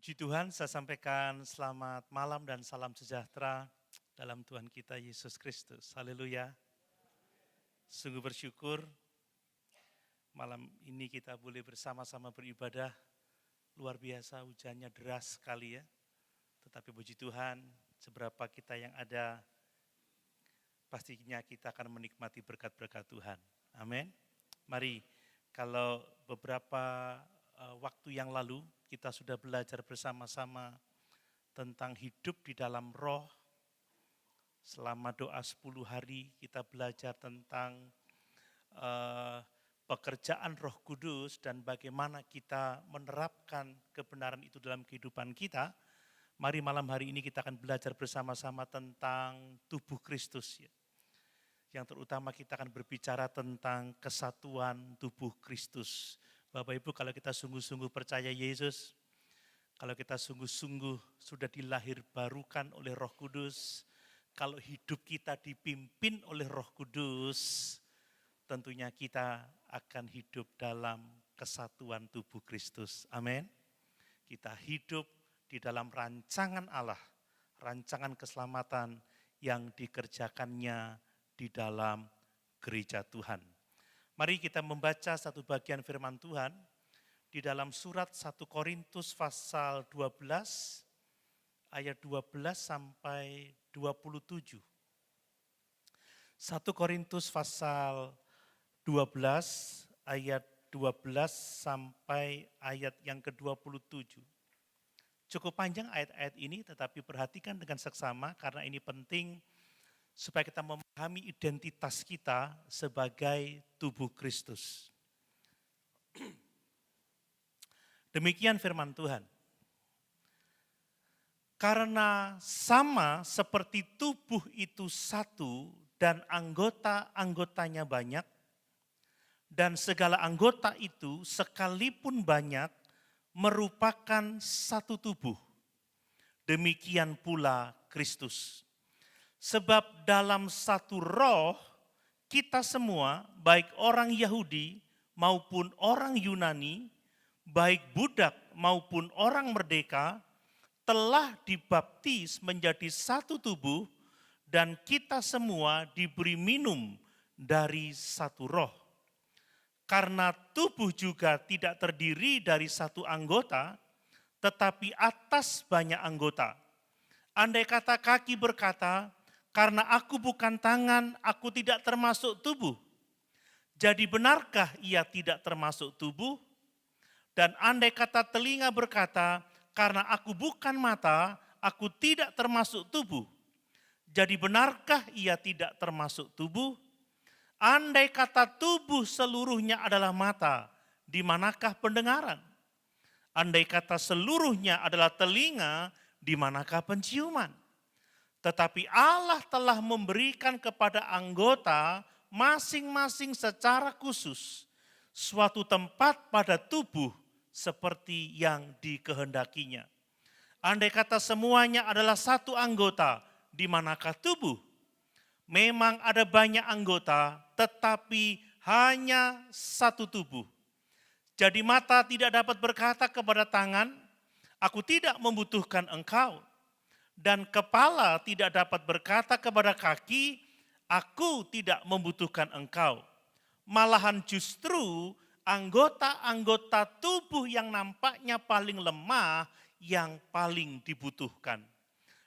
Puji Tuhan, saya sampaikan selamat malam dan salam sejahtera dalam Tuhan kita Yesus Kristus. Haleluya. Sungguh bersyukur malam ini kita boleh bersama-sama beribadah. Luar biasa, hujannya deras sekali ya. Tetapi puji Tuhan, seberapa kita yang ada, pastinya kita akan menikmati berkat-berkat Tuhan. Amin. Mari, kalau beberapa waktu yang lalu kita sudah belajar bersama-sama tentang hidup di dalam roh. Selama doa 10 hari kita belajar tentang pekerjaan Roh Kudus dan bagaimana kita menerapkan kebenaran itu dalam kehidupan kita. Mari malam hari ini kita akan belajar bersama-sama tentang tubuh Kristus. Yang terutama kita akan berbicara tentang kesatuan tubuh Kristus. Bapak Ibu, kalau kita sungguh-sungguh percaya Yesus, kalau kita sungguh-sungguh sudah dilahir barukan oleh Roh Kudus, kalau hidup kita dipimpin oleh Roh Kudus, tentunya kita akan hidup dalam kesatuan tubuh Kristus. Amin. Kita hidup di dalam rancangan Allah, rancangan keselamatan yang dikerjakannya di dalam gereja Tuhan. Mari kita membaca satu bagian firman Tuhan di dalam surat 1 Korintus pasal 12 ayat 12 sampai 27. 1 Korintus pasal 12 ayat 12 sampai ayat yang ke-27. Cukup panjang ayat-ayat ini, tetapi perhatikan dengan seksama karena ini penting supaya kita memahami identitas kita sebagai tubuh Kristus. Demikian firman Tuhan. Karena sama seperti tubuh itu satu dan anggota-anggotanya banyak, dan segala anggota itu sekalipun banyak merupakan satu tubuh. Demikian pula Kristus. Sebab dalam satu roh kita semua, baik orang Yahudi maupun orang Yunani, baik budak maupun orang merdeka, telah dibaptis menjadi satu tubuh dan kita semua diberi minum dari satu roh. Karena tubuh juga tidak terdiri dari satu anggota, tetapi atas banyak anggota. Andai kata kaki berkata, karena aku bukan tangan, aku tidak termasuk tubuh. Jadi benarkah ia tidak termasuk tubuh? Dan andai kata telinga berkata, karena aku bukan mata, aku tidak termasuk tubuh. Jadi benarkah ia tidak termasuk tubuh? Andai kata tubuh seluruhnya adalah mata, di manakah pendengaran? Andai kata seluruhnya adalah telinga, di manakah penciuman? Tetapi Allah telah memberikan kepada anggota masing-masing secara khusus suatu tempat pada tubuh seperti yang dikehendakinya. Andai kata semuanya adalah satu anggota, di manakah tubuh? Memang ada banyak anggota, tetapi hanya satu tubuh. Jadi mata tidak dapat berkata kepada tangan, aku tidak membutuhkan engkau. Dan kepala tidak dapat berkata kepada kaki, aku tidak membutuhkan engkau. Malahan justru anggota-anggota tubuh yang nampaknya paling lemah yang paling dibutuhkan.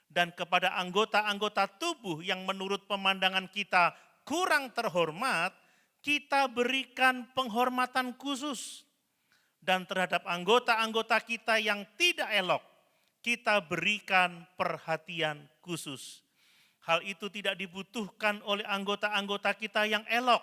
Dan kepada anggota-anggota tubuh yang menurut pemandangan kita kurang terhormat, kita berikan penghormatan khusus. Dan terhadap anggota-anggota kita yang tidak elok, kita berikan perhatian khusus. Hal itu tidak dibutuhkan oleh anggota-anggota kita yang elok.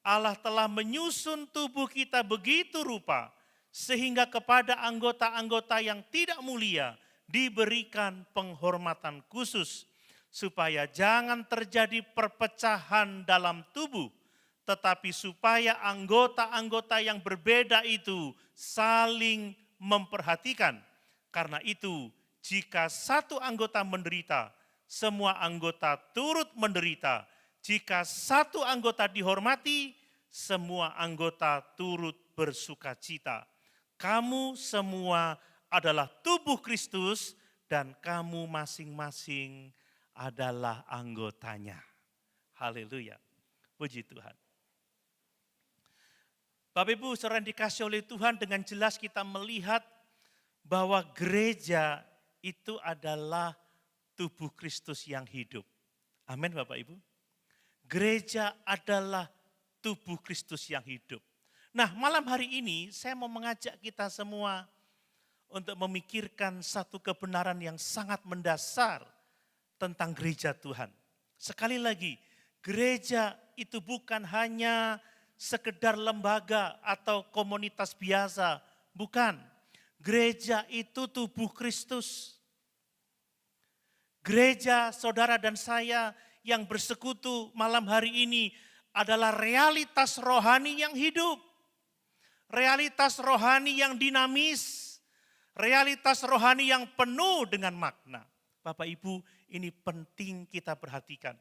Allah telah menyusun tubuh kita begitu rupa, sehingga kepada anggota-anggota yang tidak mulia diberikan penghormatan khusus, supaya jangan terjadi perpecahan dalam tubuh, tetapi supaya anggota-anggota yang berbeda itu saling memperhatikan. Karena itu, jika satu anggota menderita, semua anggota turut menderita. Jika satu anggota dihormati, semua anggota turut bersukacita. Kamu semua adalah tubuh Kristus dan kamu masing-masing adalah anggotanya. Haleluya. Puji Tuhan. Bapak Ibu, saudara yang dikasih oleh Tuhan, dengan jelas kita melihat bahwa gereja itu adalah tubuh Kristus yang hidup. Amin Bapak Ibu. Gereja adalah tubuh Kristus yang hidup. Nah, malam hari ini saya mau mengajak kita semua untuk memikirkan satu kebenaran yang sangat mendasar tentang gereja Tuhan. Sekali lagi, gereja itu bukan hanya sekedar lembaga atau komunitas biasa, bukan. Gereja itu tubuh Kristus. Gereja saudara dan saya yang bersekutu malam hari ini adalah realitas rohani yang hidup. Realitas rohani yang dinamis. Realitas rohani yang penuh dengan makna. Bapak Ibu, ini penting kita perhatikan.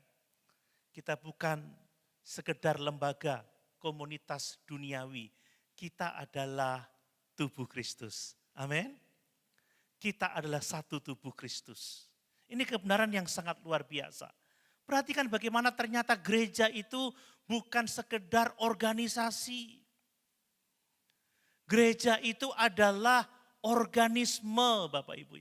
Kita bukan sekedar lembaga, komunitas duniawi. Kita adalah tubuh Kristus. Amin. Kita adalah satu tubuh Kristus. Ini kebenaran yang sangat luar biasa. Perhatikan bagaimana ternyata gereja itu bukan sekedar organisasi. Gereja itu adalah organisme, Bapak Ibu.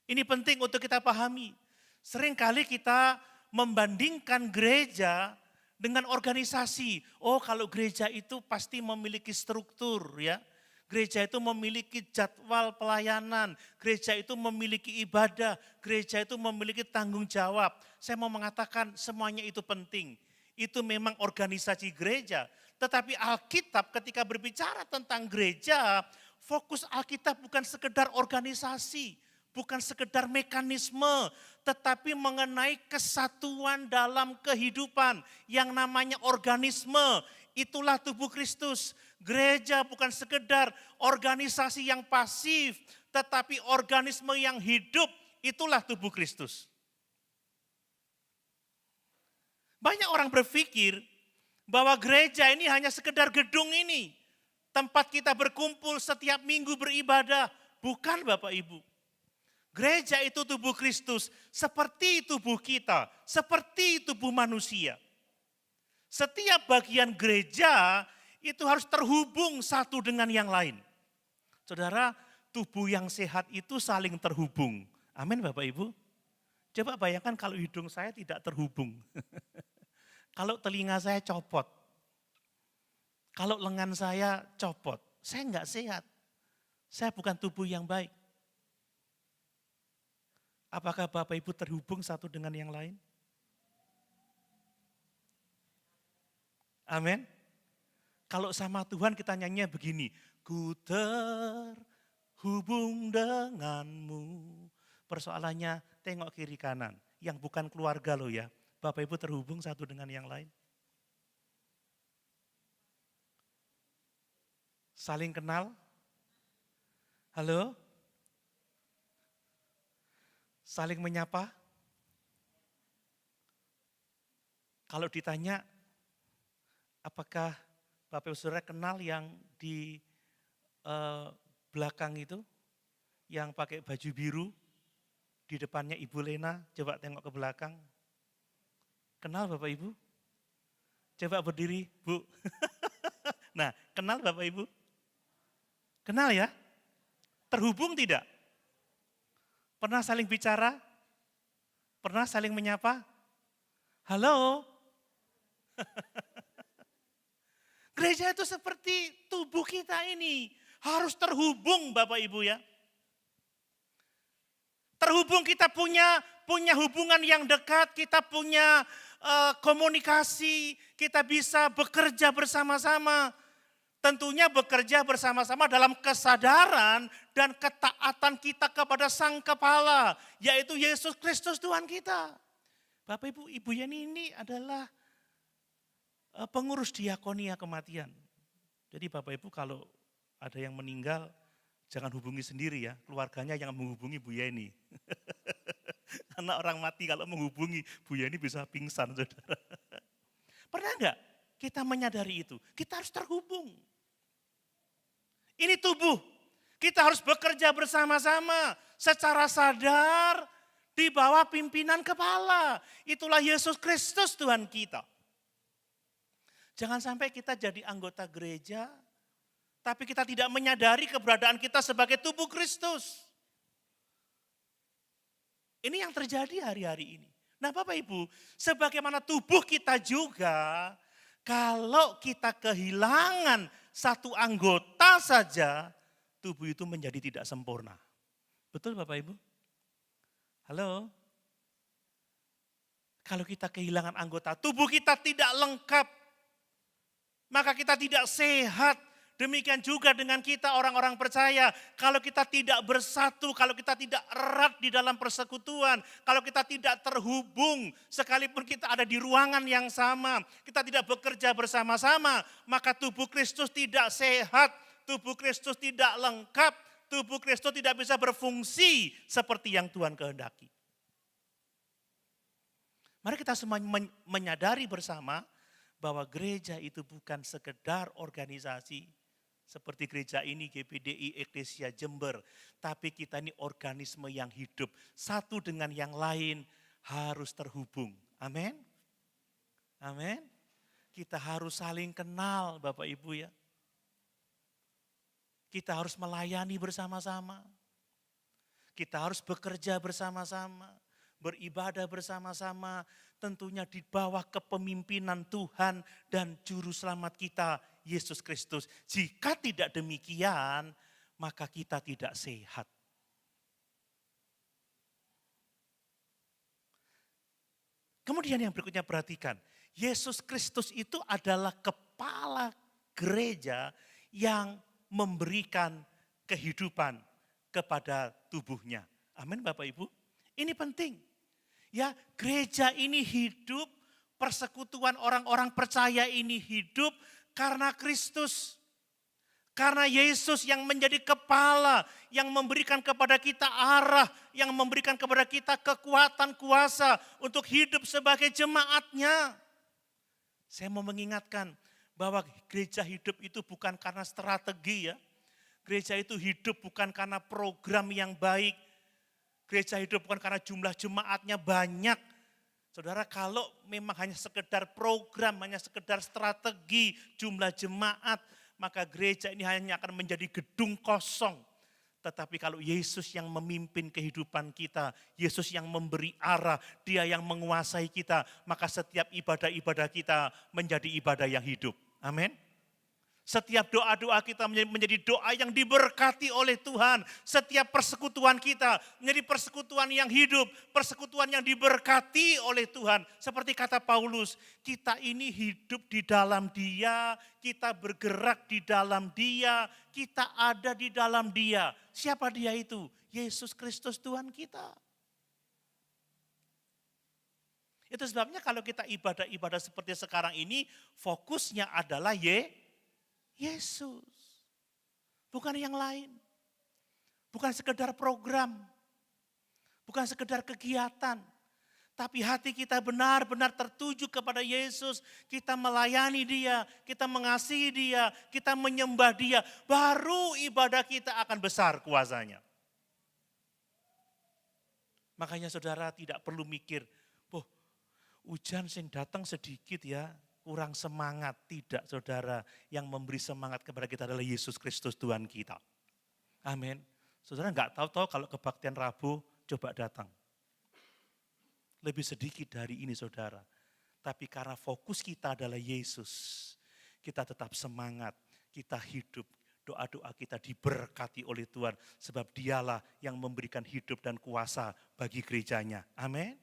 Ini penting untuk kita pahami. Seringkali kita membandingkan gereja dengan organisasi. Oh, kalau gereja itu pasti memiliki struktur ya. Gereja itu memiliki jadwal pelayanan, gereja itu memiliki ibadah, gereja itu memiliki tanggung jawab. Saya mau mengatakan semuanya itu penting. Itu memang organisasi gereja. Tetapi Alkitab ketika berbicara tentang gereja, fokus Alkitab bukan sekedar organisasi, bukan sekedar mekanisme, tetapi mengenai kesatuan dalam kehidupan yang namanya organisme. Itulah tubuh Kristus. Gereja bukan sekedar organisasi yang pasif, tetapi organisme yang hidup. Itulah tubuh Kristus. Banyak orang berpikir bahwa gereja ini hanya sekedar gedung ini. Tempat kita berkumpul setiap minggu beribadah. Bukan Bapak Ibu. Gereja itu tubuh Kristus, seperti tubuh kita, seperti tubuh manusia. Setiap bagian gereja itu harus terhubung satu dengan yang lain. Saudara, tubuh yang sehat itu saling terhubung. Amin Bapak Ibu. Coba bayangkan kalau hidung saya tidak terhubung. Kalau telinga saya copot. Kalau lengan saya copot. Saya enggak sehat. Saya bukan tubuh yang baik. Apakah Bapak Ibu terhubung satu dengan yang lain? Amin. Kalau sama Tuhan kita nyanyinya begini. Ku terhubung denganmu. Persoalannya tengok kiri kanan. Yang bukan keluarga loh ya. Bapak Ibu terhubung satu dengan yang lain. Saling kenal. Halo? Saling menyapa. Kalau ditanya, apakah Bapak Ibu Saudara kenal yang di belakang itu, yang pakai baju biru, di depannya Ibu Lena, coba tengok ke belakang. Kenal Bapak Ibu? Coba berdiri, Bu. Nah, kenal Bapak Ibu? Kenal ya? Terhubung tidak? Pernah saling bicara? Pernah saling menyapa? Halo? Gereja itu seperti tubuh kita ini. Harus terhubung Bapak Ibu ya. Terhubung kita punya hubungan yang dekat, kita punya komunikasi, kita bisa bekerja bersama-sama. Tentunya bekerja bersama-sama dalam kesadaran dan ketaatan kita kepada Sang Kepala, yaitu Yesus Kristus Tuhan kita. Bapak Ibu, Ibu Yeni ini adalah pengurus diakonia kematian. Jadi Bapak Ibu kalau ada yang meninggal, jangan hubungi sendiri ya, keluarganya yang menghubungi Bu Yeni. Karena orang mati kalau menghubungi Bu Yeni bisa pingsan, saudara. Pernah enggak kita menyadari itu? Kita harus terhubung. Ini tubuh. Kita harus bekerja bersama-sama secara sadar di bawah pimpinan kepala. Itulah Yesus Kristus Tuhan kita. Jangan sampai kita jadi anggota gereja, tapi kita tidak menyadari keberadaan kita sebagai tubuh Kristus. Ini yang terjadi hari-hari ini. Nah Bapak Ibu, sebagaimana tubuh kita juga, kalau kita kehilangan satu anggota saja, tubuh itu menjadi tidak sempurna. Betul Bapak Ibu? Halo? Kalau kita kehilangan anggota, tubuh kita tidak lengkap, maka kita tidak sehat. Demikian juga dengan kita orang-orang percaya. Kalau kita tidak bersatu, kalau kita tidak erat di dalam persekutuan, kalau kita tidak terhubung, sekalipun kita ada di ruangan yang sama, kita tidak bekerja bersama-sama, maka tubuh Kristus tidak sehat, tubuh Kristus tidak lengkap, tubuh Kristus tidak bisa berfungsi seperti yang Tuhan kehendaki. Mari kita semua menyadari bersama bahwa gereja itu bukan sekedar organisasi seperti gereja ini, GPDI, Eklesia Jember. Tapi kita ini organisme yang hidup. Satu dengan yang lain harus terhubung. Amin. Amin. Kita harus saling kenal Bapak Ibu ya. Kita harus melayani bersama-sama. Kita harus bekerja bersama-sama. Beribadah bersama-sama, tentunya di bawah kepemimpinan Tuhan dan Juru Selamat kita, Yesus Kristus. Jika tidak demikian, maka kita tidak sehat. Kemudian yang berikutnya perhatikan, Yesus Kristus itu adalah kepala gereja yang memberikan kehidupan kepada tubuhnya. Amin Bapak Ibu. Ini penting. Ya, gereja ini hidup, persekutuan orang-orang percaya ini hidup karena Kristus. Karena Yesus yang menjadi kepala, yang memberikan kepada kita arah, yang memberikan kepada kita kekuatan kuasa untuk hidup sebagai jemaatnya. Saya mau mengingatkan bahwa gereja hidup itu bukan karena strategi ya. Gereja itu hidup bukan karena program yang baik. Gereja hidup bukan karena jumlah jemaatnya banyak. Saudara, kalau memang hanya sekedar program, hanya sekedar strategi jumlah jemaat, maka gereja ini hanya akan menjadi gedung kosong. Tetapi kalau Yesus yang memimpin kehidupan kita, Yesus yang memberi arah, Dia yang menguasai kita, maka setiap ibadah-ibadah kita menjadi ibadah yang hidup. Amin. Setiap doa-doa kita menjadi doa yang diberkati oleh Tuhan. Setiap persekutuan kita menjadi persekutuan yang hidup, persekutuan yang diberkati oleh Tuhan. Seperti kata Paulus, kita ini hidup di dalam Dia, kita bergerak di dalam Dia, kita ada di dalam Dia. Siapa Dia itu? Yesus Kristus Tuhan kita. Itu sebabnya kalau kita ibadah-ibadah seperti sekarang ini, fokusnya adalah Yesus, bukan yang lain, bukan sekedar program, bukan sekedar kegiatan, tapi hati kita benar-benar tertuju kepada Yesus, kita melayani Dia, kita mengasihi Dia, kita menyembah Dia, baru ibadah kita akan besar kuasanya. Makanya saudara tidak perlu mikir, hujan sing datang sedikit ya, kurang semangat. Tidak saudara, yang memberi semangat kepada kita adalah Yesus Kristus Tuhan kita. Amin. Saudara enggak tahu kalau kebaktian Rabu, coba datang. Lebih sedikit dari ini saudara. Tapi karena fokus kita adalah Yesus, kita tetap semangat, kita hidup. Doa-doa kita diberkati oleh Tuhan, sebab Dialah yang memberikan hidup dan kuasa bagi gerejanya. Amin.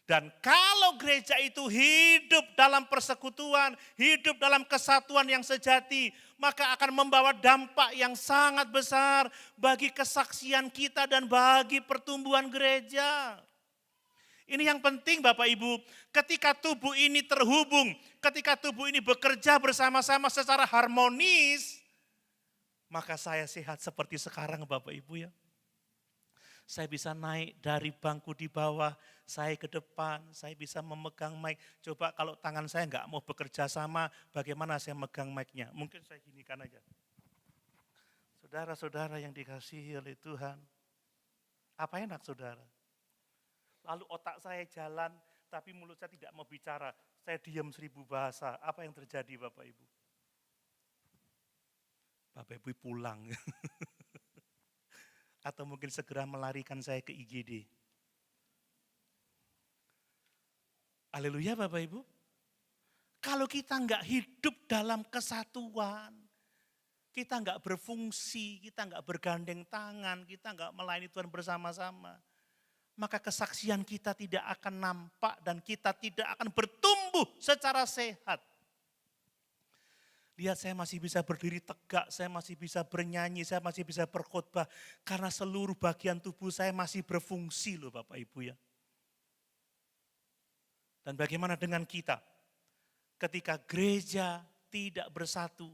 Dan kalau gereja itu hidup dalam persekutuan, hidup dalam kesatuan yang sejati, maka akan membawa dampak yang sangat besar bagi kesaksian kita dan bagi pertumbuhan gereja. Ini yang penting Bapak Ibu, ketika tubuh ini terhubung, ketika tubuh ini bekerja bersama-sama secara harmonis, maka saya sehat seperti sekarang Bapak Ibu ya. Saya bisa naik dari bangku di bawah, saya ke depan, saya bisa memegang mic. Coba kalau tangan saya enggak mau bekerja sama, bagaimana saya megang mic-nya? Mungkin saya ginikan aja. Saudara-saudara yang dikasihi oleh Tuhan, apa enak saudara? Lalu otak saya jalan, tapi mulut saya tidak mau bicara. Saya diam 1000 bahasa. Apa yang terjadi Bapak Ibu? Bapak Ibu pulang. Atau mungkin segera melarikan saya ke IGD. Haleluya Bapak Ibu. Kalau kita nggak hidup dalam kesatuan, kita nggak berfungsi, kita nggak bergandeng tangan, kita nggak melayani Tuhan bersama-sama, maka kesaksian kita tidak akan nampak dan kita tidak akan bertumbuh secara sehat. Lihat, saya masih bisa berdiri tegak, saya masih bisa bernyanyi, saya masih bisa berkhotbah, karena seluruh bagian tubuh saya masih berfungsi loh Bapak Ibu ya. Dan bagaimana dengan kita? Ketika gereja tidak bersatu,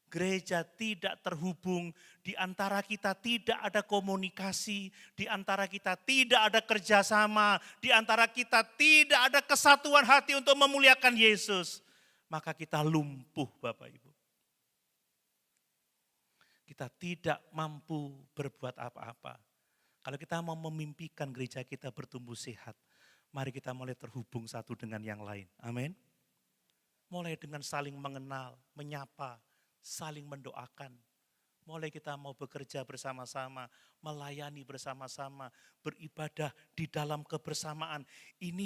gereja tidak terhubung, di antara kita tidak ada komunikasi, di antara kita tidak ada kerjasama, di antara kita tidak ada kesatuan hati untuk memuliakan Yesus, maka kita lumpuh Bapak Ibu. Kita tidak mampu berbuat apa-apa. Kalau kita mau memimpikan gereja kita bertumbuh sehat, mari kita mulai terhubung satu dengan yang lain. Amin. Mulai dengan saling mengenal, menyapa, saling mendoakan. Mulai kita mau bekerja bersama-sama, melayani bersama-sama, beribadah di dalam kebersamaan. Ini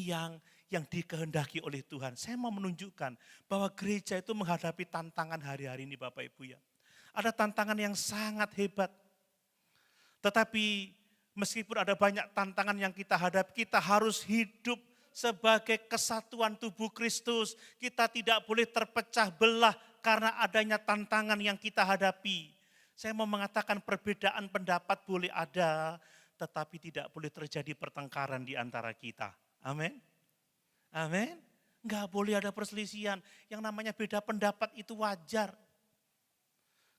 yang dikehendaki oleh Tuhan. Saya mau menunjukkan bahwa gereja itu menghadapi tantangan hari-hari ini Bapak Ibu ya. Ada tantangan yang sangat hebat. Tetapi meskipun ada banyak tantangan yang kita hadapi, kita harus hidup sebagai kesatuan tubuh Kristus. Kita tidak boleh terpecah belah karena adanya tantangan yang kita hadapi. Saya mau mengatakan perbedaan pendapat boleh ada, tetapi tidak boleh terjadi pertengkaran di antara kita. Amin. Amin. Enggak boleh ada perselisihan. Yang namanya beda pendapat itu wajar.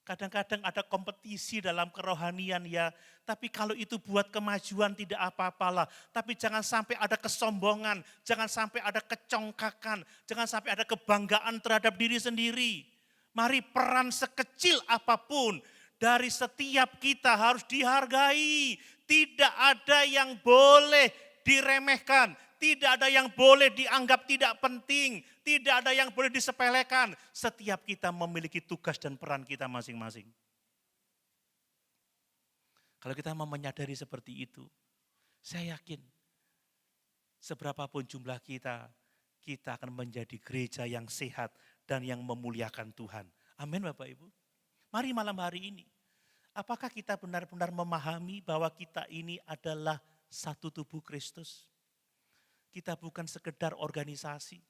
Kadang-kadang ada kompetisi dalam kerohanian ya, tapi kalau itu buat kemajuan tidak apa-apalah. Tapi jangan sampai ada kesombongan, jangan sampai ada kecongkakan, jangan sampai ada kebanggaan terhadap diri sendiri. Mari peran sekecil apapun dari setiap kita harus dihargai. Tidak ada yang boleh diremehkan, tidak ada yang boleh dianggap tidak penting, tidak ada yang boleh disepelekan. Setiap kita memiliki tugas dan peran kita masing-masing. Kalau kita mau menyadari seperti itu, saya yakin seberapapun jumlah kita, kita akan menjadi gereja yang sehat dan yang memuliakan Tuhan. Amin Bapak Ibu. Mari malam hari ini, apakah kita benar-benar memahami bahwa kita ini adalah satu tubuh Kristus? Kita bukan sekedar organisasi.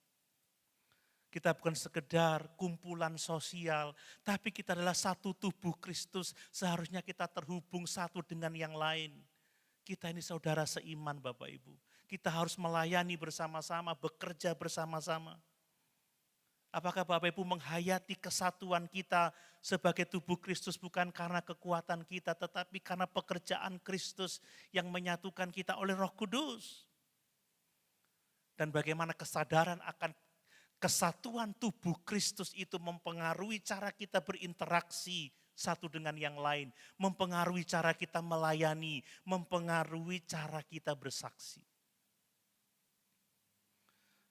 Kita bukan sekedar kumpulan sosial, tapi kita adalah satu tubuh Kristus. Seharusnya kita terhubung satu dengan yang lain. Kita ini saudara seiman Bapak Ibu. Kita harus melayani bersama-sama, bekerja bersama-sama. Apakah Bapak Ibu menghayati kesatuan kita sebagai tubuh Kristus bukan karena kekuatan kita, tetapi karena pekerjaan Kristus yang menyatukan kita oleh Roh Kudus. Dan bagaimana kesadaran akan kesatuan tubuh Kristus itu mempengaruhi cara kita berinteraksi satu dengan yang lain. Mempengaruhi cara kita melayani, mempengaruhi cara kita bersaksi.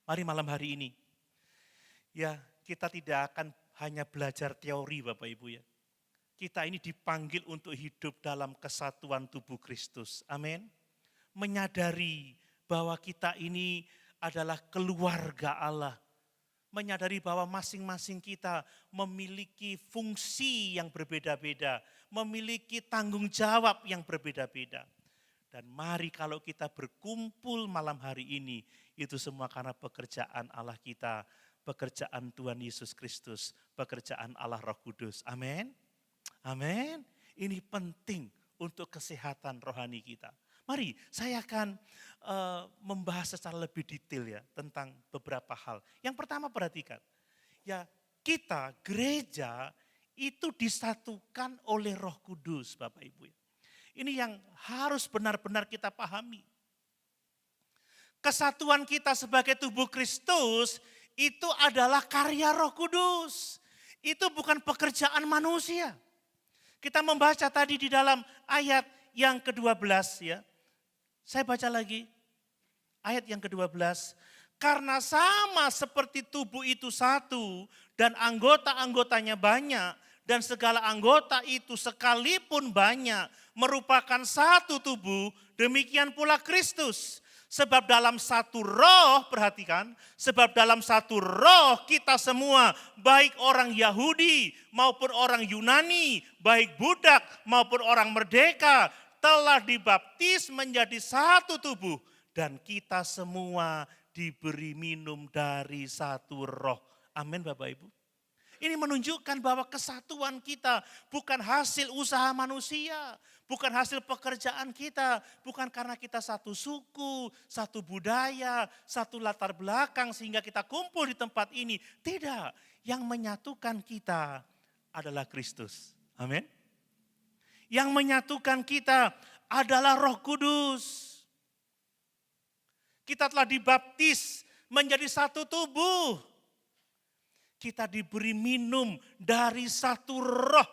Mari malam hari ini, ya kita tidak akan hanya belajar teori Bapak Ibu ya. Kita ini dipanggil untuk hidup dalam kesatuan tubuh Kristus. Amin. Menyadari bahwa kita ini adalah keluarga Allah. Menyadari bahwa masing-masing kita memiliki fungsi yang berbeda-beda, memiliki tanggung jawab yang berbeda-beda. Dan mari kalau kita berkumpul malam hari ini, itu semua karena pekerjaan Allah kita, pekerjaan Tuhan Yesus Kristus, pekerjaan Allah Roh Kudus. Amin. Amin. Ini penting untuk kesehatan rohani kita. Mari saya akan membahas secara lebih detail ya tentang beberapa hal. Yang pertama perhatikan, ya kita gereja itu disatukan oleh Roh Kudus Bapak Ibu. Ini yang harus benar-benar kita pahami. Kesatuan kita sebagai tubuh Kristus itu adalah karya Roh Kudus. Itu bukan pekerjaan manusia. Kita membaca tadi di dalam ayat yang ke-12 ya. Saya baca lagi ayat yang ke-12. Karena sama seperti tubuh itu satu dan anggota-anggotanya banyak dan segala anggota itu sekalipun banyak merupakan satu tubuh, demikian pula Kristus. Sebab dalam satu roh, perhatikan, sebab dalam satu roh kita semua, baik orang Yahudi maupun orang Yunani, baik budak maupun orang merdeka, telah dibaptis menjadi satu tubuh. Dan kita semua diberi minum dari satu roh. Amin Bapak Ibu. Ini menunjukkan bahwa kesatuan kita bukan hasil usaha manusia, bukan hasil pekerjaan kita, bukan karena kita satu suku, satu budaya, satu latar belakang sehingga kita kumpul di tempat ini. Tidak, yang menyatukan kita adalah Kristus. Amin. Yang menyatukan kita adalah Roh Kudus. Kita telah dibaptis menjadi satu tubuh. Kita diberi minum dari satu roh.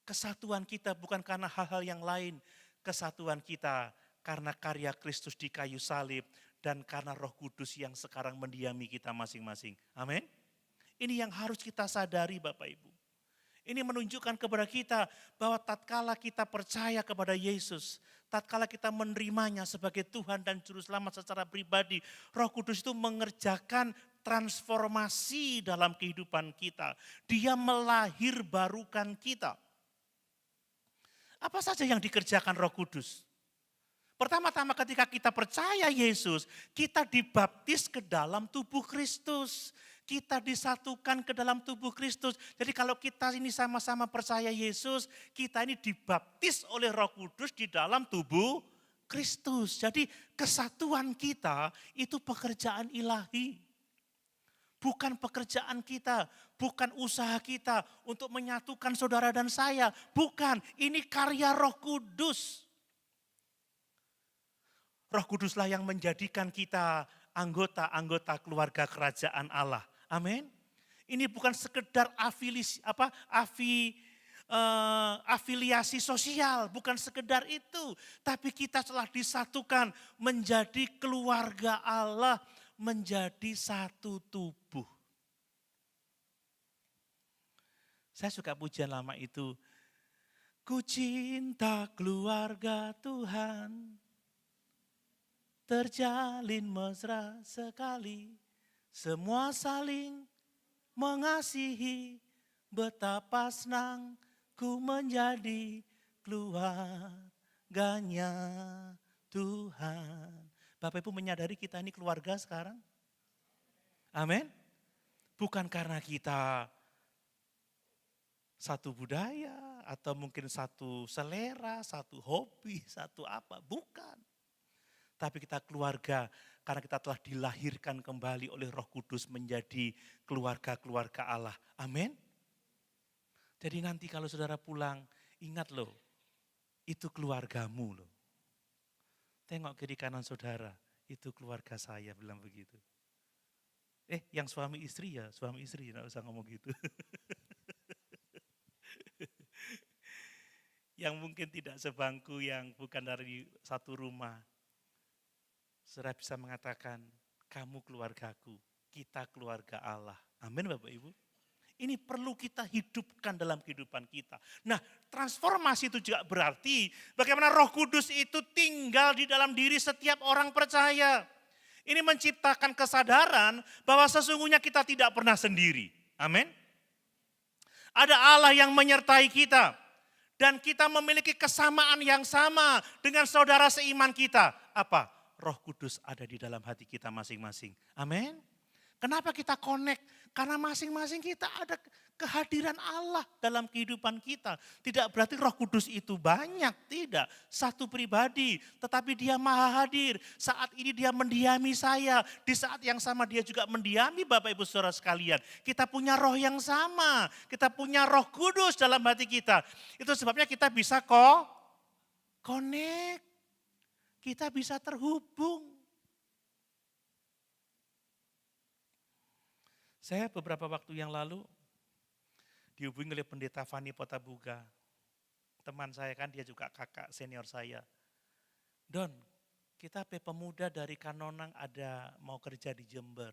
Kesatuan kita bukan karena hal-hal yang lain. Kesatuan kita karena karya Kristus di kayu salib dan karena Roh Kudus yang sekarang mendiami kita masing-masing. Amin. Ini yang harus kita sadari Bapak Ibu. Ini menunjukkan kepada kita bahwa tatkala kita percaya kepada Yesus, tatkala kita menerimanya sebagai Tuhan dan Juru Selamat secara pribadi, Roh Kudus itu mengerjakan transformasi dalam kehidupan kita. Dia melahirbarukan kita. Apa saja yang dikerjakan Roh Kudus? Pertama-tama ketika kita percaya Yesus, kita dibaptis ke dalam tubuh Kristus. Kita disatukan ke dalam tubuh Kristus. Jadi kalau kita ini sama-sama percaya Yesus, kita ini dibaptis oleh Roh Kudus di dalam tubuh Kristus. Jadi kesatuan kita itu pekerjaan ilahi. Bukan pekerjaan kita, bukan usaha kita untuk menyatukan saudara dan saya. Bukan, ini karya Roh Kudus. Roh Kuduslah yang menjadikan kita anggota-anggota keluarga kerajaan Allah. Amin. Ini bukan sekedar afiliasi sosial, bukan sekedar itu. Tapi kita telah disatukan menjadi keluarga Allah, menjadi satu tubuh. Saya suka pujian lama itu. Ku cinta keluarga Tuhan, terjalin mesra sekali, semua saling mengasihi, betapa senang ku menjadi keluarganya Tuhan. Bapak Ibu menyadari kita ini keluarga sekarang? Amin. Bukan karena kita satu budaya atau mungkin satu selera, satu hobi, satu apa. Bukan. Tapi kita keluarga karena kita telah dilahirkan kembali oleh Roh Kudus menjadi keluarga-keluarga Allah. Amin. Jadi nanti kalau saudara pulang, ingat loh, itu keluargamu loh. Tengok kiri kanan saudara, itu keluarga saya, bilang begitu. Yang suami istri ya, suami istri, enggak usah ngomong gitu. Yang mungkin tidak sebangku, yang bukan dari satu rumah. Saudara bisa mengatakan, kamu keluargaku, kita keluarga Allah. Amin Bapak Ibu. Ini perlu kita hidupkan dalam kehidupan kita. Nah, transformasi itu juga berarti bagaimana Roh Kudus itu tinggal di dalam diri setiap orang percaya. Ini menciptakan kesadaran bahwa sesungguhnya kita tidak pernah sendiri. Amin. Ada Allah yang menyertai kita. Dan kita memiliki kesamaan yang sama dengan saudara seiman kita. Apa? Roh Kudus ada di dalam hati kita masing-masing. Amin. Kenapa kita connect? Karena masing-masing kita ada kehadiran Allah dalam kehidupan kita. Tidak berarti Roh Kudus itu banyak, tidak. Satu pribadi, tetapi dia maha hadir. Saat ini dia mendiami saya, di saat yang sama dia juga mendiami Bapak Ibu Saudara sekalian. Kita punya roh yang sama, kita punya Roh Kudus dalam hati kita. Itu sebabnya kita bisa connect, kita bisa terhubung. Saya beberapa waktu yang lalu dihubungi oleh pendeta Fani Potabuga. Teman saya kan, dia juga kakak senior saya. Don, kita pemuda dari Kanonang ada mau kerja di Jember.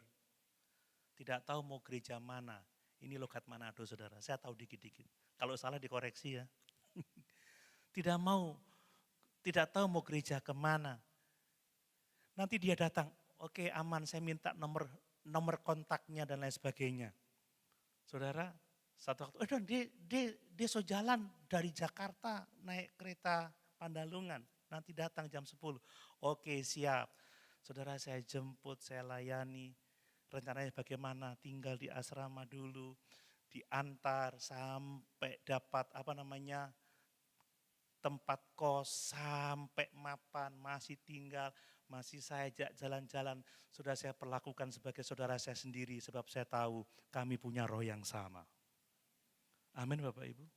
Tidak tahu mau gereja mana. Ini logat Manado, saudara. Saya tahu dikit-dikit. Kalau salah dikoreksi ya. Tidak tahu mau gereja kemana. Nanti dia datang, oke aman, saya minta nomor kontaknya dan lain sebagainya. Saudara, satu waktu, Don, dia so jalan dari Jakarta naik kereta Pandalungan. Nanti datang jam 10. Oke, siap. Saudara, saya jemput, saya layani. Rencananya bagaimana? Tinggal di asrama dulu, diantar sampai dapat tempat kos, sampai mapan, masih tinggal, masih saya ajak jalan-jalan. Sudah saya perlakukan sebagai saudara saya sendiri, sebab saya tahu kami punya roh yang sama. Amin Bapak Ibu.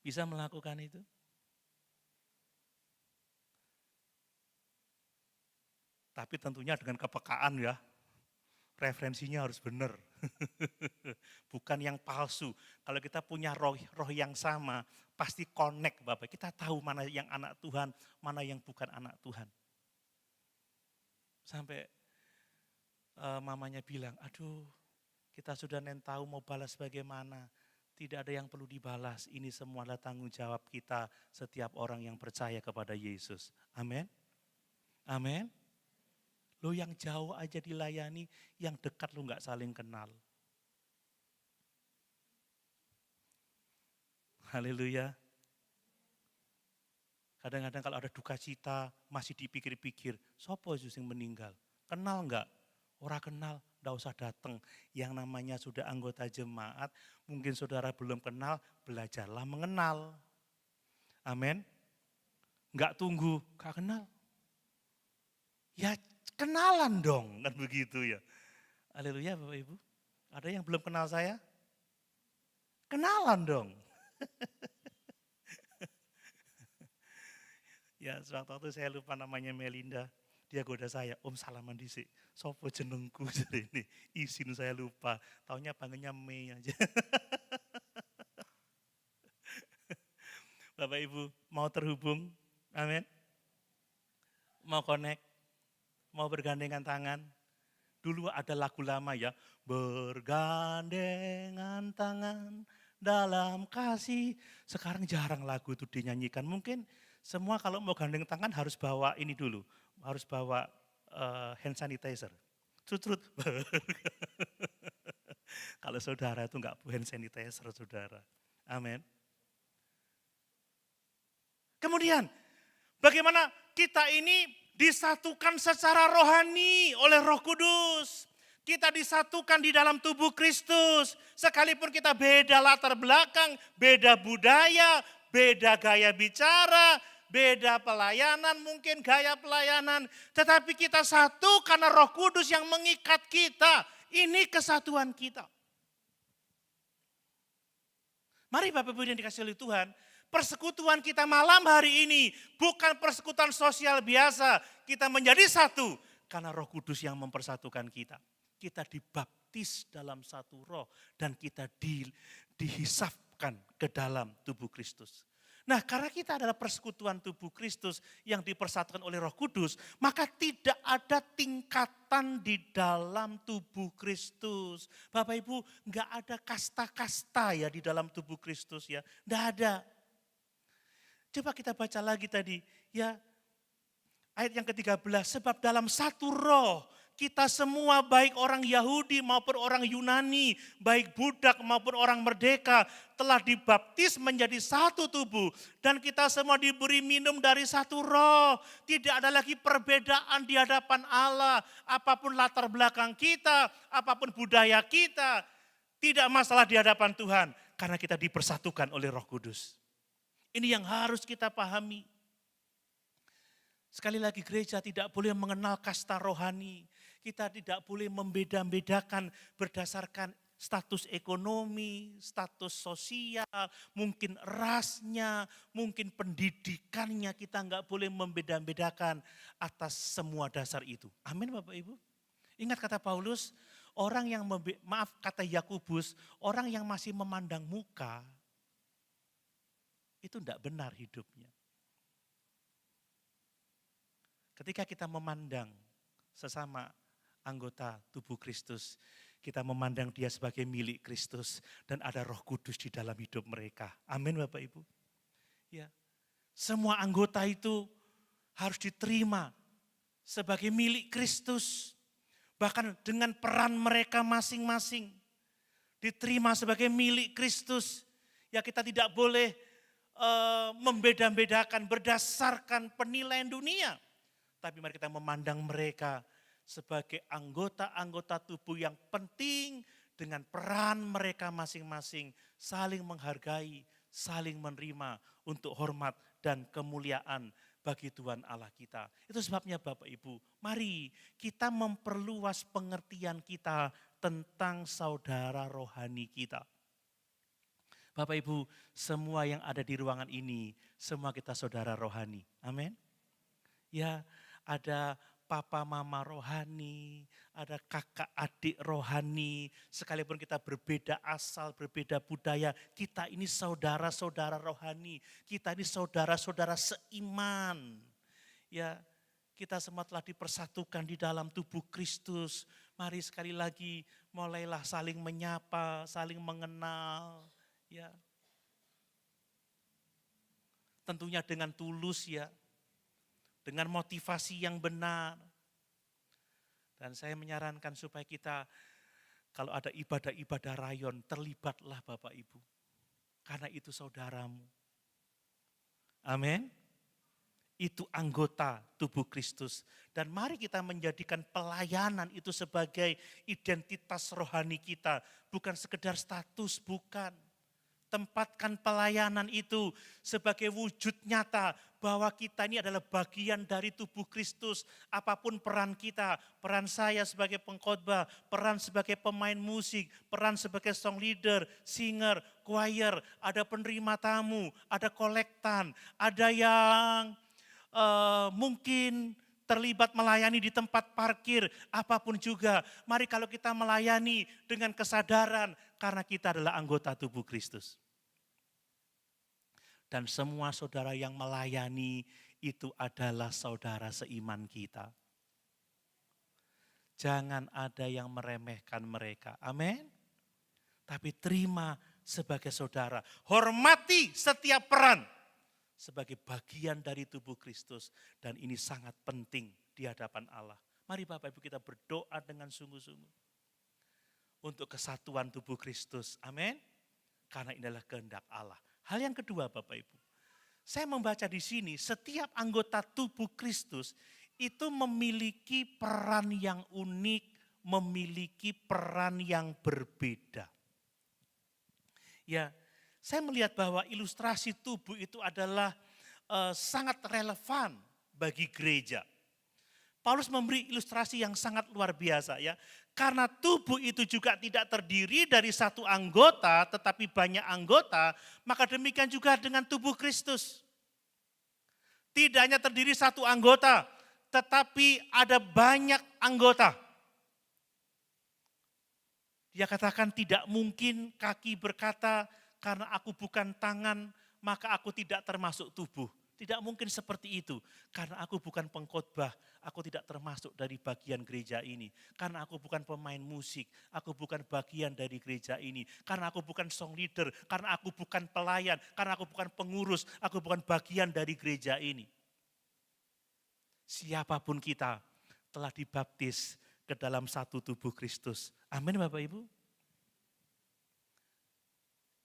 Bisa melakukan itu? Tapi tentunya dengan kepekaan ya. Referensinya harus benar. Bukan yang palsu. Kalau kita punya roh yang sama, pasti connect Bapak. Kita tahu mana yang anak Tuhan, mana yang bukan anak Tuhan. Sampai mamanya bilang, aduh kita sudah tahu mau balas bagaimana. Tidak ada yang perlu dibalas, ini semua adalah tanggung jawab kita setiap orang yang percaya kepada Yesus. Amin. Amin. Lo yang jauh aja dilayani, yang dekat lo gak saling kenal. Haleluya. Kadang-kadang kalau ada duka cita, masih dipikir-pikir, sopo yang meninggal? Kenal enggak? Orang kenal, enggak usah datang. Yang namanya sudah anggota jemaat, mungkin saudara belum kenal, belajarlah mengenal. Amin. Enggak tunggu, enggak kenal. Ya kenalan dong, kan begitu ya. Haleluya Bapak Ibu. Ada yang belum kenal saya? Kenalan dong. Ya, suatu waktu saya lupa namanya Melinda. Dia goda saya, Om salaman dhisik. Sopo jenengku jadi ini. Isin saya lupa. Taunya panggilnya Mei aja. Bapak Ibu mau terhubung? Amin. Mau connect? Mau bergandengan tangan? Dulu ada lagu lama ya. Bergandengan tangan dalam kasih. Sekarang jarang lagu itu dinyanyikan. Mungkin semua kalau mau gandeng tangan harus bawa ini dulu. Harus bawa hand sanitizer. Trut-trut. Kalau saudara itu enggak hand sanitizer, saudara. Amin. Kemudian, bagaimana kita ini disatukan secara rohani oleh Roh Kudus. Kita disatukan di dalam tubuh Kristus. Sekalipun kita beda latar belakang, beda budaya, beda gaya bicara, beda pelayanan, mungkin gaya pelayanan. Tetapi kita satu karena Roh Kudus yang mengikat kita. Ini kesatuan kita. Mari Bapak Ibu yang dikasihi oleh Tuhan, persekutuan kita malam hari ini bukan persekutuan sosial biasa. Kita menjadi satu karena Roh Kudus yang mempersatukan kita. Kita dibaptis dalam satu roh dan kita dihisapkan ke dalam tubuh Kristus. Nah, karena kita adalah persekutuan tubuh Kristus yang dipersatukan oleh Roh Kudus, maka tidak ada tingkatan di dalam tubuh Kristus. Bapak Ibu, enggak ada kasta-kasta ya di dalam tubuh Kristus ya. Enggak ada. Coba kita baca lagi tadi, ya. Ayat yang ke-13, sebab dalam satu roh kita semua baik orang Yahudi maupun orang Yunani, baik budak maupun orang merdeka telah dibaptis menjadi satu tubuh. Dan kita semua diberi minum dari satu roh. Tidak ada lagi perbedaan di hadapan Allah. Apapun latar belakang kita, apapun budaya kita, tidak masalah di hadapan Tuhan. Karena kita dipersatukan oleh Roh Kudus. Ini yang harus kita pahami. Sekali lagi gereja tidak boleh mengenal kasta rohani. Kita tidak boleh membeda-bedakan berdasarkan status ekonomi, status sosial, mungkin rasnya, mungkin pendidikannya. Kita enggak boleh membeda-bedakan atas semua dasar itu. Amin Bapak Ibu. Ingat kata Paulus, Orang yang, maaf kata Yakobus, orang yang masih memandang muka, itu tidak benar hidupnya. Ketika kita memandang sesama anggota tubuh Kristus, kita memandang dia sebagai milik Kristus dan ada Roh Kudus di dalam hidup mereka. Amin Bapak Ibu. Ya. Semua anggota itu harus diterima sebagai milik Kristus. Bahkan dengan peran mereka masing-masing. Diterima sebagai milik Kristus. Ya kita tidak boleh membeda-bedakan berdasarkan penilaian dunia. Tapi mari kita memandang mereka sebagai anggota-anggota tubuh yang penting dengan peran mereka masing-masing. Saling menghargai, saling menerima untuk hormat dan kemuliaan bagi Tuhan Allah kita. Itu sebabnya Bapak Ibu, mari kita memperluas pengertian kita tentang saudara rohani kita. Bapak Ibu, semua yang ada di ruangan ini, semua kita saudara rohani. Amin. Ya, ada papa mama rohani, ada kakak adik rohani, sekalipun kita berbeda asal, berbeda budaya, kita ini saudara-saudara rohani, kita ini saudara-saudara seiman. Ya, kita semua telah dipersatukan di dalam tubuh Kristus. Mari sekali lagi mulailah saling menyapa, saling mengenal, ya. Tentunya dengan tulus ya. Dengan motivasi yang benar. Dan saya menyarankan supaya kita kalau ada ibadah-ibadah rayon, terlibatlah Bapak Ibu. Karena itu saudaramu. Amin. Itu anggota tubuh Kristus. Dan mari kita menjadikan pelayanan itu sebagai identitas rohani kita. Bukan sekedar status, bukan. Tempatkan pelayanan itu sebagai wujud nyata bahwa kita ini adalah bagian dari tubuh Kristus. Apapun peran kita, peran saya sebagai pengkhotbah, peran sebagai pemain musik, peran sebagai song leader, singer, choir, ada penerima tamu, ada kolektan, ada yang mungkin terlibat melayani di tempat parkir, apapun juga. Mari kalau kita melayani dengan kesadaran karena kita adalah anggota tubuh Kristus. Dan semua saudara yang melayani itu adalah saudara seiman kita. Jangan ada yang meremehkan mereka. Amin. Tapi terima sebagai saudara. Hormati setiap peran sebagai bagian dari tubuh Kristus. Dan ini sangat penting di hadapan Allah. Mari Bapak Ibu kita berdoa dengan sungguh-sungguh. Untuk kesatuan tubuh Kristus. Amin. Karena ini adalah kehendak Allah. Hal yang kedua Bapak Ibu, saya membaca di sini setiap anggota tubuh Kristus itu memiliki peran yang unik, memiliki peran yang berbeda. Ya, saya melihat bahwa ilustrasi tubuh itu adalah sangat relevan bagi gereja. Paulus memberi ilustrasi yang sangat luar biasa ya. Karena tubuh itu juga tidak terdiri dari satu anggota tetapi banyak anggota, maka demikian juga dengan tubuh Kristus. Tidak hanya terdiri satu anggota, tetapi ada banyak anggota. Dia katakan tidak mungkin kaki berkata karena aku bukan tangan maka aku tidak termasuk tubuh. Tidak mungkin seperti itu. Karena aku bukan pengkhotbah, aku tidak termasuk dari bagian gereja ini. Karena aku bukan pemain musik, aku bukan bagian dari gereja ini. Karena aku bukan song leader, karena aku bukan pelayan, karena aku bukan pengurus, aku bukan bagian dari gereja ini. Siapapun kita telah dibaptis ke dalam satu tubuh Kristus. Amin Bapak Ibu.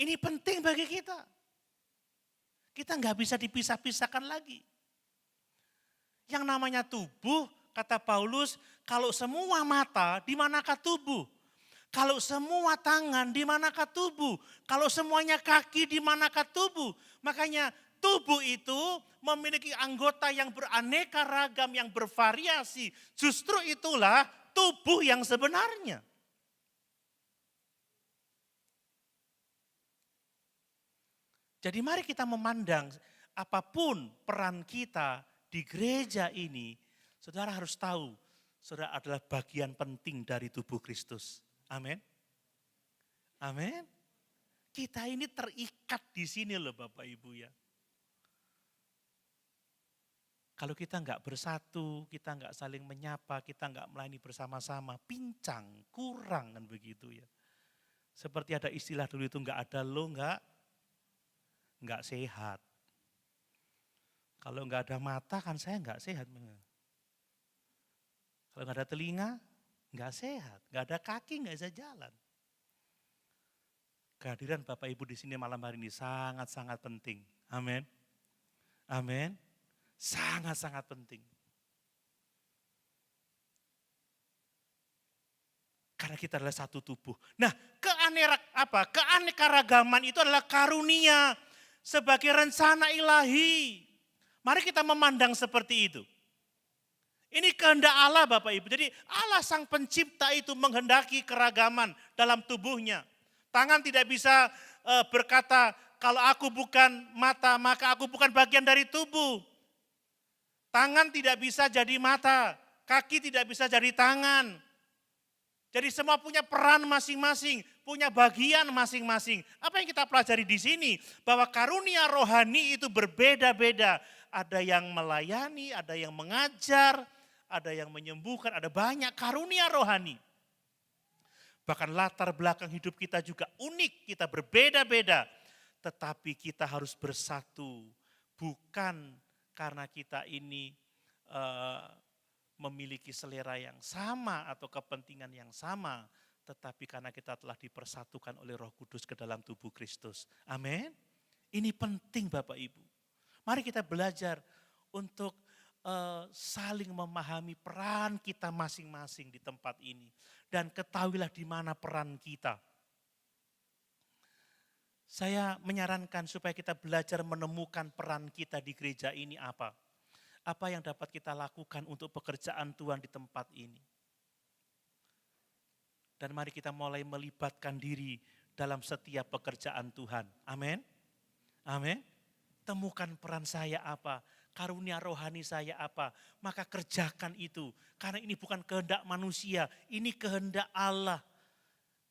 Ini penting bagi kita. Kita nggak bisa dipisah-pisahkan lagi. Yang namanya tubuh, kata Paulus, kalau semua mata, di manakah tubuh? Kalau semua tangan, di manakah tubuh? Kalau semuanya kaki, di manakah tubuh? Makanya tubuh itu memiliki anggota yang beraneka ragam, yang bervariasi. Justru itulah tubuh yang sebenarnya. Jadi mari kita memandang apapun peran kita di gereja ini, saudara harus tahu saudara adalah bagian penting dari tubuh Kristus. Amin. Amin. Kita ini terikat di sini loh Bapak Ibu ya. Kalau kita nggak bersatu, kita nggak saling menyapa, kita nggak melayani bersama-sama, pincang, kurang kan begitu ya. Seperti ada istilah dulu itu nggak ada lo nggak sehat. Kalau nggak ada mata kan saya nggak sehat. Kalau nggak ada telinga nggak sehat, nggak ada kaki nggak bisa jalan. Kehadiran Bapak Ibu di sini malam hari ini sangat-sangat penting. Amin. Amin. Sangat-sangat penting. Karena kita adalah satu tubuh. Nah, keanekaragaman itu adalah karunia sebagai rencana ilahi. Mari kita memandang seperti itu. Ini kehendak Allah Bapak Ibu. Jadi Allah sang pencipta itu menghendaki keragaman dalam tubuhnya. Tangan tidak bisa berkata, kalau aku bukan mata, maka aku bukan bagian dari tubuh. Tangan tidak bisa jadi mata, kaki tidak bisa jadi tangan. Jadi semua punya peran masing-masing, punya bagian masing-masing. Apa yang kita pelajari di sini? Bahwa karunia rohani itu berbeda-beda. Ada yang melayani, ada yang mengajar, ada yang menyembuhkan, ada banyak karunia rohani. Bahkan latar belakang hidup kita juga unik, kita berbeda-beda. Tetapi kita harus bersatu, bukan karena kita ini memiliki selera yang sama atau kepentingan yang sama, tetapi karena kita telah dipersatukan oleh Roh Kudus ke dalam tubuh Kristus. Amin. Ini penting Bapak Ibu. Mari kita belajar untuk saling memahami peran kita masing-masing di tempat ini. Dan ketahuilah di mana peran kita. Saya menyarankan supaya kita belajar menemukan peran kita di gereja ini apa. Apa yang dapat kita lakukan untuk pekerjaan Tuhan di tempat ini. Dan mari kita mulai melibatkan diri dalam setiap pekerjaan Tuhan. Amin. Amin. Temukan peran saya apa, karunia rohani saya apa, maka kerjakan itu. Karena ini bukan kehendak manusia, ini kehendak Allah.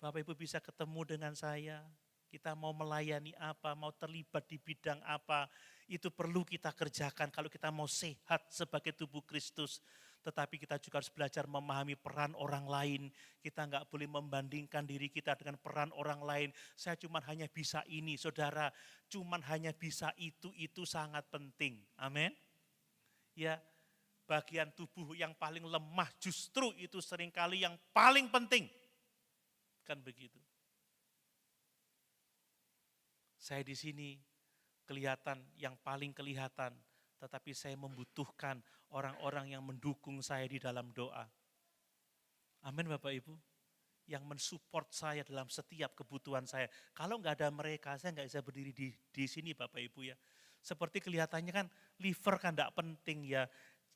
Bapak Ibu bisa ketemu dengan saya, kita mau melayani apa, mau terlibat di bidang apa, itu perlu kita kerjakan kalau kita mau sehat sebagai tubuh Kristus. Tetapi kita juga harus belajar memahami peran orang lain. Kita enggak boleh membandingkan diri kita dengan peran orang lain. Saya cuma hanya bisa ini, saudara. Cuma hanya bisa itu sangat penting. Amin. Ya, bagian tubuh yang paling lemah justru itu seringkali yang paling penting. Kan begitu. Saya di sini kelihatan yang paling kelihatan, tetapi saya membutuhkan orang-orang yang mendukung saya di dalam doa. Amin Bapak Ibu. Yang mensupport saya dalam setiap kebutuhan saya. Kalau nggak ada mereka, saya nggak bisa berdiri di sini Bapak Ibu ya. Seperti kelihatannya kan liver kan nggak penting ya.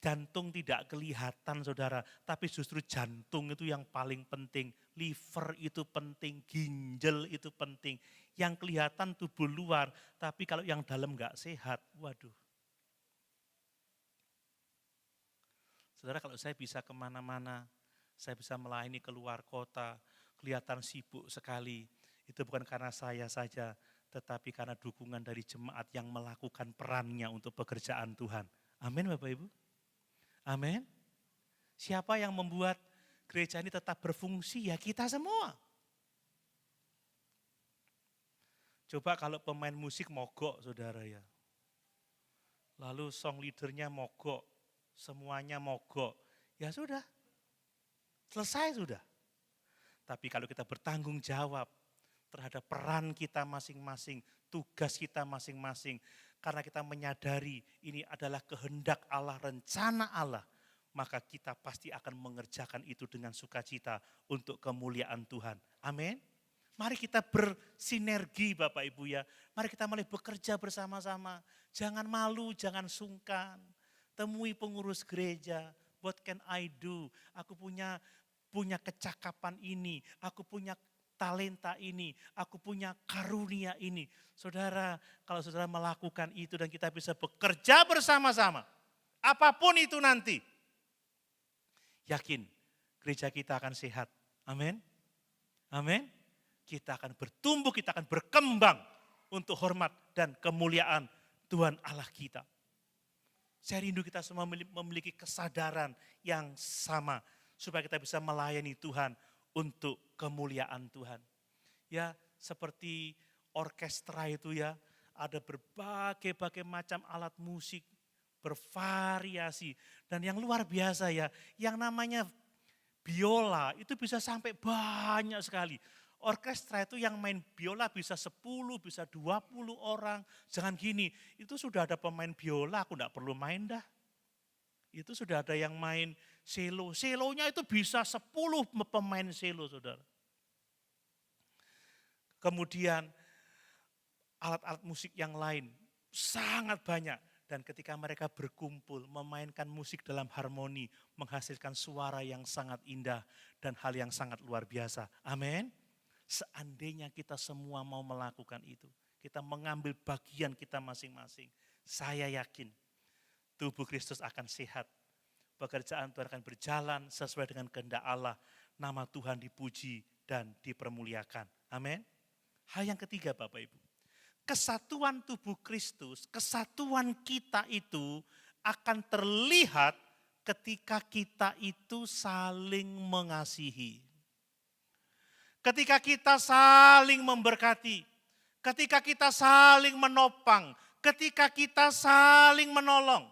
Jantung tidak kelihatan saudara, tapi justru jantung itu yang paling penting. Liver itu penting, ginjal itu penting. Yang kelihatan tubuh luar, tapi kalau yang dalam nggak sehat, waduh. Saudara kalau saya bisa kemana-mana, saya bisa melayani keluar kota, kelihatan sibuk sekali. Itu bukan karena saya saja, tetapi karena dukungan dari jemaat yang melakukan perannya untuk pekerjaan Tuhan. Amin Bapak Ibu. Amin. Siapa yang membuat gereja ini tetap berfungsi? Ya kita semua. Coba kalau pemain musik mogok saudara ya. Lalu song leadernya mogok, semuanya mogok. Ya sudah, selesai sudah. Tapi kalau kita bertanggung jawab terhadap peran kita masing-masing, tugas kita masing-masing, karena kita menyadari ini adalah kehendak Allah, rencana Allah, maka kita pasti akan mengerjakan itu dengan sukacita untuk kemuliaan Tuhan. Amin. Mari kita bersinergi Bapak Ibu ya. Mari kita mulai bekerja bersama-sama. Jangan malu, jangan sungkan. Temui pengurus gereja. What can I do? Aku punya kecakapan ini. Aku punya talenta ini. Aku punya karunia ini. Saudara, kalau saudara melakukan itu dan kita bisa bekerja bersama-sama. Apapun itu nanti. yakin gereja kita akan sehat. Amin. Amin. Kita akan bertumbuh, kita akan berkembang untuk hormat dan kemuliaan Tuhan Allah kita. Saya rindu kita semua memiliki kesadaran yang sama supaya kita bisa melayani Tuhan untuk kemuliaan Tuhan. Ya, seperti orkestra itu ya, ada berbagai macam alat musik, bervariasi. Dan yang luar biasa ya, yang namanya biola itu bisa sampai banyak sekali. Orkestra itu yang main biola bisa 10, bisa 20 orang. Jangan gini, itu sudah ada pemain biola, aku enggak perlu main dah. Itu sudah ada yang main selo. Selonya itu bisa 10 pemain selo, saudara. Kemudian alat-alat musik yang lain sangat banyak. Dan ketika mereka berkumpul, memainkan musik dalam harmoni, menghasilkan suara yang sangat indah dan hal yang sangat luar biasa. Amin. Seandainya kita semua mau melakukan itu, kita mengambil bagian kita masing-masing, saya yakin tubuh Kristus akan sehat. Pekerjaan Tuhan akan berjalan sesuai dengan kehendak Allah. Nama Tuhan dipuji dan dipermuliakan. Amin. Hal yang ketiga Bapak Ibu. Kesatuan tubuh Kristus, kesatuan kita itu akan terlihat ketika kita itu saling mengasihi. Ketika kita saling memberkati, ketika kita saling menopang, ketika kita saling menolong.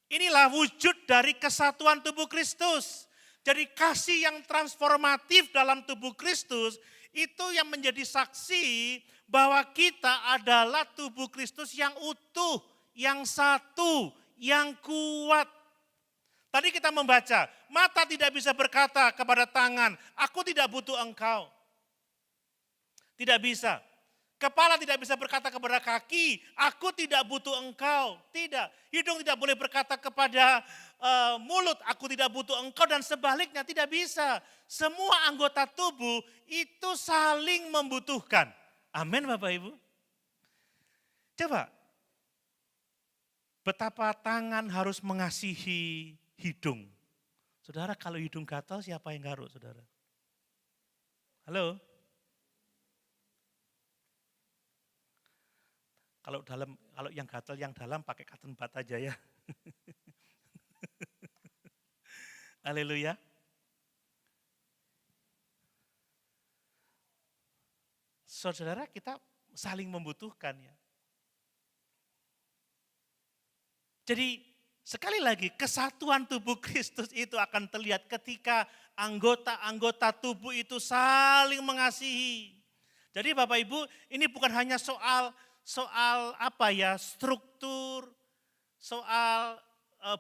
Inilah wujud dari kesatuan tubuh Kristus. Jadi kasih yang transformatif dalam tubuh Kristus itu yang menjadi saksi bahwa kita adalah tubuh Kristus yang utuh, yang satu, yang kuat. Tadi kita membaca, mata tidak bisa berkata kepada tangan, aku tidak butuh engkau. Tidak bisa. Kepala tidak bisa berkata kepada kaki, aku tidak butuh engkau. Tidak. Hidung tidak boleh berkata kepada mulut, aku tidak butuh engkau, dan sebaliknya tidak bisa. Semua anggota tubuh itu saling membutuhkan. Amin Bapak Ibu. Coba, betapa tangan harus mengasihi hidung. Saudara, kalau hidung gatal siapa yang garuk saudara? Halo? Kalau yang gatal yang dalam pakai cotton bud aja ya. Haleluya. Saudara, kita saling membutuhkan ya. Jadi sekali lagi kesatuan tubuh Kristus itu akan terlihat ketika anggota-anggota tubuh itu saling mengasihi. Jadi Bapak Ibu, ini bukan hanya soal struktur, soal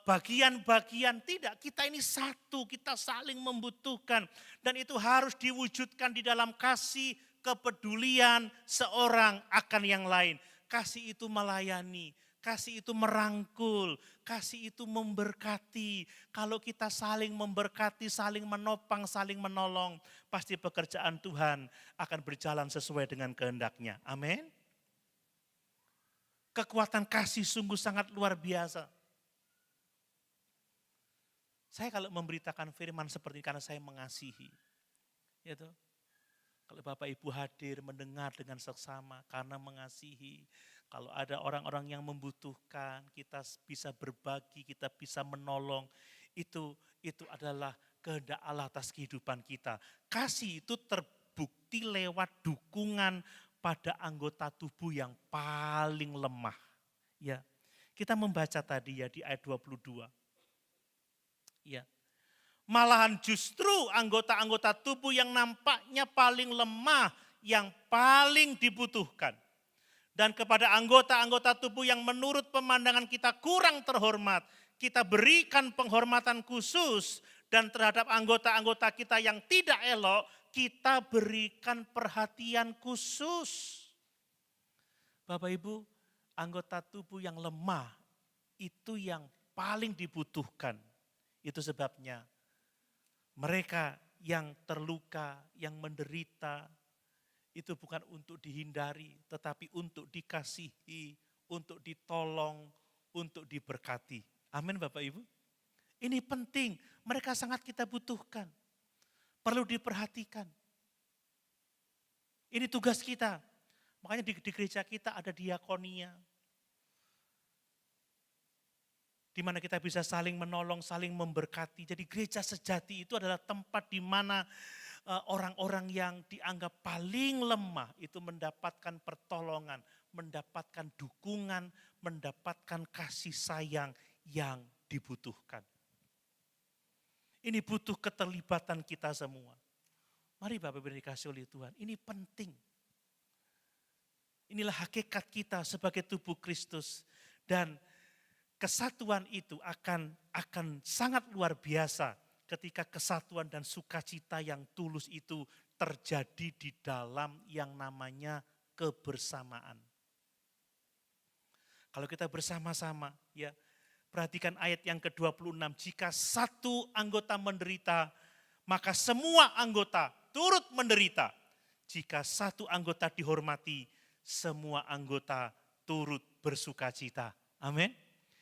bagian-bagian, tidak. Kita ini satu, kita saling membutuhkan. Dan itu harus diwujudkan di dalam kasih, kepedulian seorang akan yang lain. Kasih itu melayani, kasih itu merangkul, kasih itu memberkati. Kalau kita saling memberkati, saling menopang, saling menolong, pasti pekerjaan Tuhan akan berjalan sesuai dengan kehendak-Nya. Amin. Kekuatan kasih sungguh sangat luar biasa. Saya kalau memberitakan firman seperti karena saya mengasihi. Ya toh? Kalau Bapak Ibu hadir mendengar dengan seksama karena mengasihi. Kalau ada orang-orang yang membutuhkan, kita bisa berbagi, kita bisa menolong. Itu adalah kehendak Allah atas kehidupan kita. Kasih itu terbukti lewat dukungan pada anggota tubuh yang paling lemah. Ya, kita membaca tadi ya di ayat 22. Ya. Malahan justru anggota-anggota tubuh yang nampaknya paling lemah, yang paling dibutuhkan. Dan kepada anggota-anggota tubuh yang menurut pemandangan kita kurang terhormat, kita berikan penghormatan khusus, dan terhadap anggota-anggota kita yang tidak elok, kita berikan perhatian khusus. Bapak Ibu, anggota tubuh yang lemah itu yang paling dibutuhkan. Itu sebabnya mereka yang terluka, yang menderita, itu bukan untuk dihindari, tetapi untuk dikasihi, untuk ditolong, untuk diberkati. Amin Bapak Ibu. Ini penting, mereka sangat kita butuhkan. Perlu diperhatikan. Ini tugas kita. Makanya di gereja kita ada diakonia. Di mana kita bisa saling menolong, saling memberkati. Jadi gereja sejati itu adalah tempat di mana orang-orang yang dianggap paling lemah itu mendapatkan pertolongan, mendapatkan dukungan, mendapatkan kasih sayang yang dibutuhkan. Ini butuh keterlibatan kita semua. Mari Bapak Ibu dikasih oleh Tuhan, ini penting. Inilah hakikat kita sebagai tubuh Kristus. Dan kesatuan itu akan sangat luar biasa ketika kesatuan dan sukacita yang tulus itu terjadi di dalam yang namanya kebersamaan. Kalau kita bersama-sama, ya, perhatikan ayat yang ke-26, jika satu anggota menderita, maka semua anggota turut menderita. Jika satu anggota dihormati, semua anggota turut bersukacita. Amin.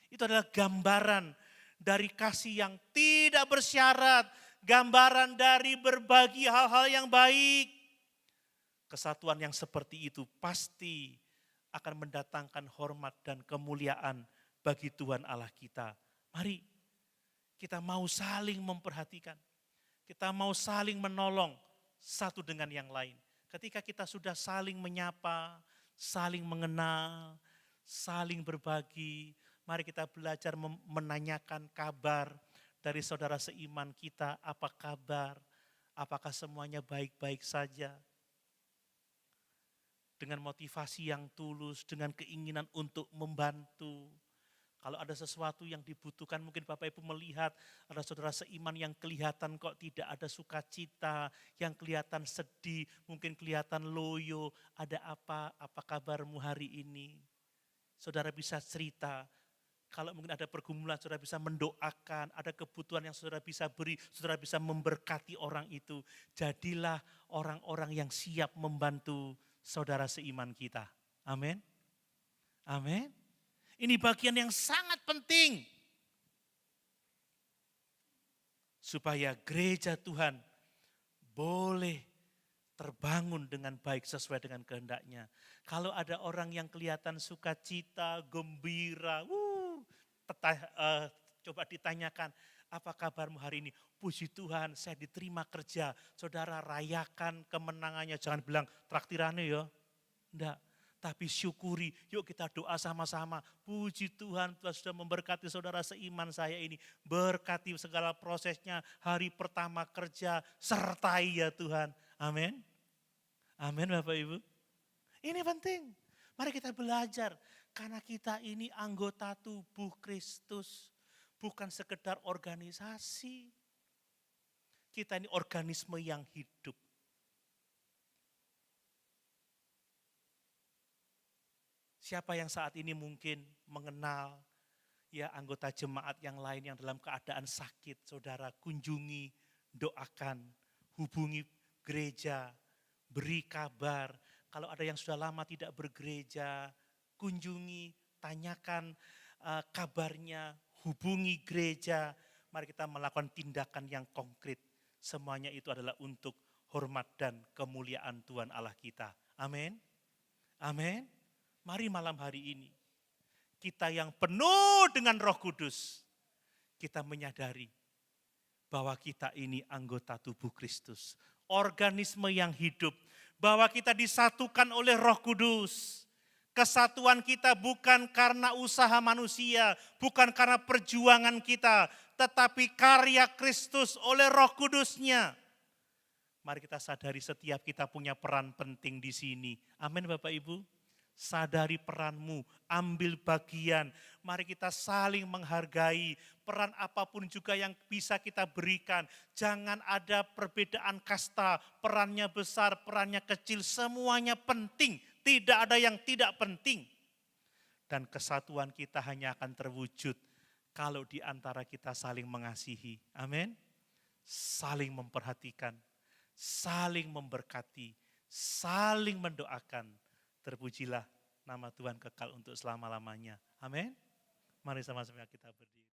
Itu adalah gambaran dari kasih yang tidak bersyarat, gambaran dari berbagi hal-hal yang baik. Kesatuan yang seperti itu pasti akan mendatangkan hormat dan kemuliaan bagi Tuhan Allah kita. Mari kita mau saling memperhatikan, kita mau saling menolong satu dengan yang lain. Ketika kita sudah saling menyapa, saling mengenal, saling berbagi, mari kita belajar menanyakan kabar dari saudara seiman kita, apa kabar, apakah semuanya baik-baik saja. Dengan motivasi yang tulus, dengan keinginan untuk membantu. Kalau ada sesuatu yang dibutuhkan, mungkin Bapak Ibu melihat ada saudara seiman yang kelihatan kok tidak ada sukacita, yang kelihatan sedih, mungkin kelihatan loyo, ada apa kabarmu hari ini? Saudara bisa cerita. Kalau mungkin ada pergumulan, saudara bisa mendoakan, ada kebutuhan yang saudara bisa beri, saudara bisa memberkati orang itu. Jadilah orang-orang yang siap membantu saudara seiman kita. Amin. Amin. Ini bagian yang sangat penting. Supaya gereja Tuhan boleh terbangun dengan baik sesuai dengan kehendaknya. Kalau ada orang yang kelihatan sukacita, gembira, coba ditanyakan, apa kabarmu hari ini? Puji Tuhan, saya diterima kerja. Saudara rayakan kemenangannya, jangan bilang traktirannya ya. Enggak, tapi syukuri, yuk kita doa sama-sama. Puji Tuhan, Tuhan sudah memberkati saudara seiman saya ini. Berkati segala prosesnya, hari pertama kerja, sertai ya Tuhan. Amin. Amin Bapak Ibu. Ini penting. Mari kita belajar, karena kita ini anggota tubuh Kristus. Bukan sekedar organisasi. Kita ini organisme yang hidup. Siapa yang saat ini mungkin mengenal ya anggota jemaat yang lain yang dalam keadaan sakit, saudara kunjungi, doakan, hubungi gereja, beri kabar. Kalau ada yang sudah lama tidak bergereja, kunjungi, tanyakan kabarnya, hubungi gereja. Mari kita melakukan tindakan yang konkret. Semuanya itu adalah untuk hormat dan kemuliaan Tuhan Allah kita. Amin. Amin. Mari malam hari ini, kita yang penuh dengan Roh Kudus, kita menyadari bahwa kita ini anggota tubuh Kristus. Organisme yang hidup, bahwa kita disatukan oleh Roh Kudus. Kesatuan kita bukan karena usaha manusia, bukan karena perjuangan kita, tetapi karya Kristus oleh Roh Kudusnya. Mari kita sadari setiap kita punya peran penting di sini. Amin Bapak Ibu. Sadari peranmu, ambil bagian. Mari kita saling menghargai peran apapun juga yang bisa kita berikan. Jangan ada perbedaan kasta, perannya besar, perannya kecil, semuanya penting. Tidak ada yang tidak penting. Dan kesatuan kita hanya akan terwujud kalau di antara kita saling mengasihi. Amin. Saling memperhatikan, saling memberkati, saling mendoakan. Terpujilah nama Tuhan kekal untuk selama-lamanya. Amin. Mari sama-sama kita berdiri.